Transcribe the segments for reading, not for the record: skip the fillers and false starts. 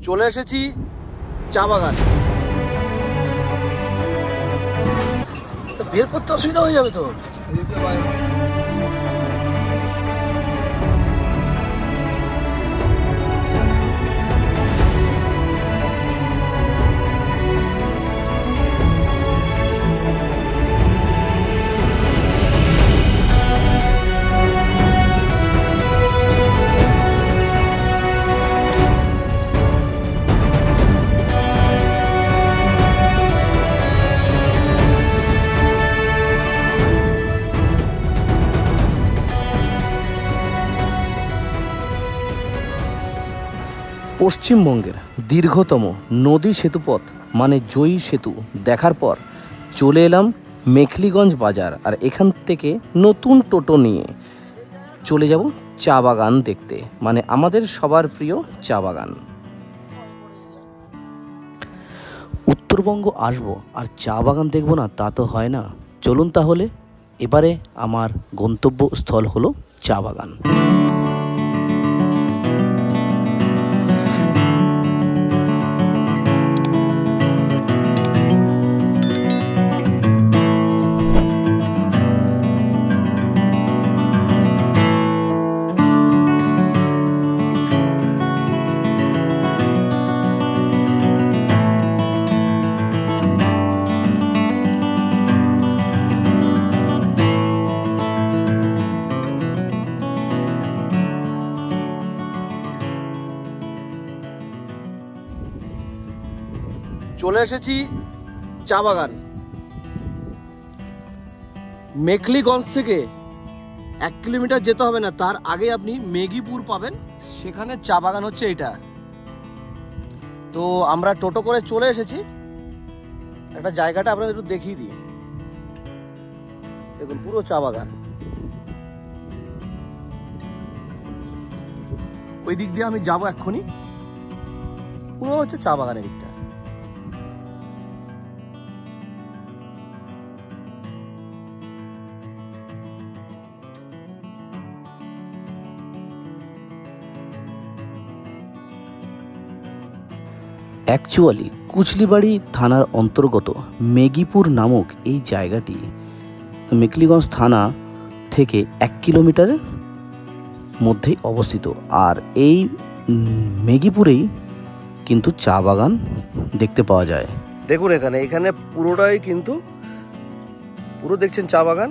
চলে এসেছি চা বাগান। তো বের করতে অসুবিধা হয়ে যাবে তো। পশ্চিমবঙ্গের দীর্ঘতম নদী সেতুপথ মানে জয়ী সেতু দেখার পর চলে এলাম মেখলিগঞ্জ বাজার। আর এখান থেকে নতুন টোটো নিয়ে চলে যাব চা বাগান দেখতে, মানে আমাদের সবার প্রিয় চা বাগান। উত্তরবঙ্গ আসবো আর চা বাগান দেখবো না তা তো হয় না। চলুন তাহলে, এবারে আমার গন্তব্যস্থল হলো চা বাগান। চলে এসেছি চা বাগান। মেখলিগঞ্জ থেকে 1 কিলোমিটার যেতে হবে না, তার আগে আপনি মেঘিপুর পাবেন, সেখানে চা বাগান হচ্ছে এটা। তো আমরা টোটো করে চলে এসেছি। একটা জায়গাটা আপনাদের একটু দেখিয়ে দিই। দেখুন পুরো চা বাগান, ওই দিক দিয়ে আমি যাবো এক্ষুনি। পুরো হচ্ছে চা বাগানের দিকটা। অ্যাকচুয়ালি কুচলিবাড়ি থানার অন্তর্গত মেঘিপুর নামক এই জায়গাটি মেখলিগঞ্জ থানা থেকে 1 কিলোমিটারের মধ্যেই অবস্থিত। আর এই মেঘিপুরেই কিন্তু চা বাগান দেখতে পাওয়া যায়। দেখুন এখানে পুরোটাই কিন্তু পুরো দেখছেন চা বাগান।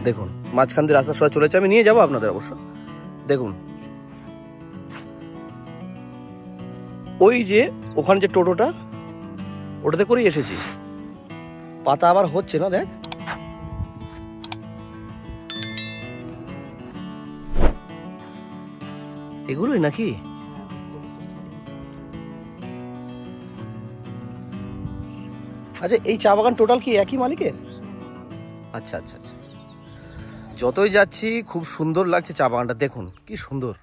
দেখুন মাঝখান দিয়ে রাস্তা সোজা চলেছে, আমি নিয়ে যাবো আপনাদের অবশ্য। দেখুন ওই যে ওখানে যে টোটোটা, ওটাতে করেই এসেছি। পাতা আবার হচ্ছে না, দেখ। এগুলোই নাকি? আচ্ছা, এই চা বাগান টোটাল কি একই মালিকের? আচ্ছা আচ্ছা আচ্ছা। যতই যাচ্ছি খুব সুন্দর লাগছে চা বাগানটা। দেখুন কি সুন্দর।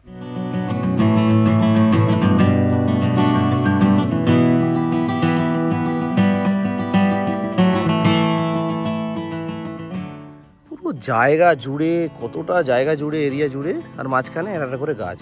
জায়গা জুড়ে, কতটা জায়গা জুড়ে, এরিয়া জুড়ে, আর মাঝখানে একটা করে গাছ।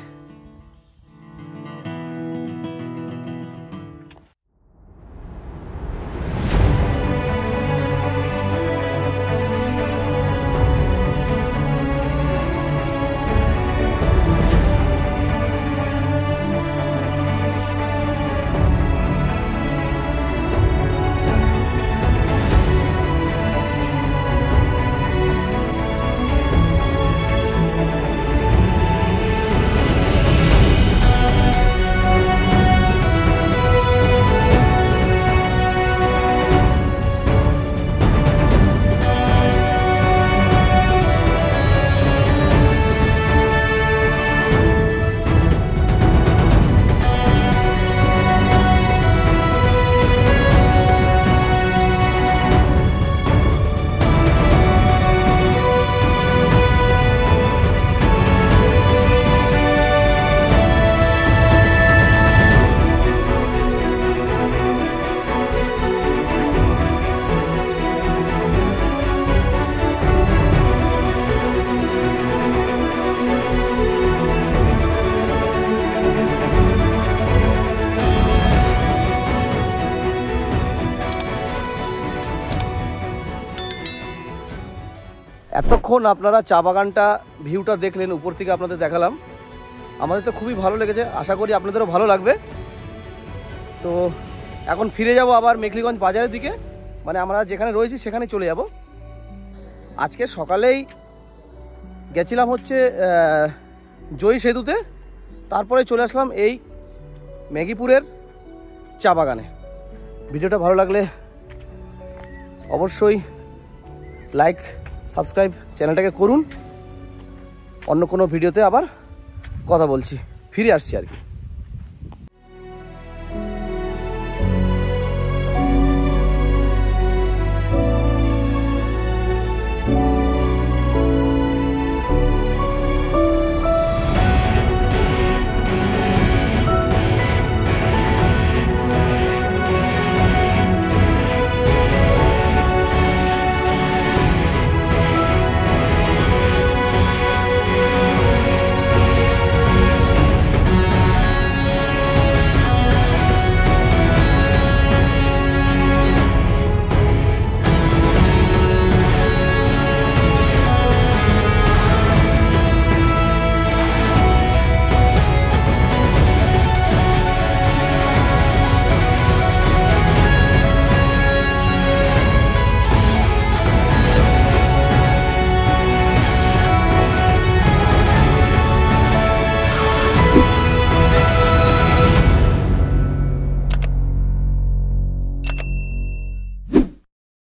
এতক্ষণ আপনারা চা বাগানটা ভিউটা দেখলেন, উপর থেকে আপনাদের দেখালাম। আমাদের তো খুবই ভালো লেগেছে, আশা করি আপনাদেরও ভালো লাগবে। তো এখন ফিরে যাব আবার মেখলিগঞ্জ বাজারের দিকে, মানে আমরা যেখানে রয়েছি সেখানে চলে যাব। আজকে সকালেই গেছিলাম হচ্ছে জয়ী সেতুতে, তারপরে চলে আসলাম এই মেঘিপুরের চা বাগানে। ভিডিওটা ভালো লাগলে অবশ্যই লাইক সাবস্ক্রাইব চ্যানেলটাকে করুন। অন্য কোনো ভিডিওতে আবার কথা বলছি, ফিরে আসছি আর কি।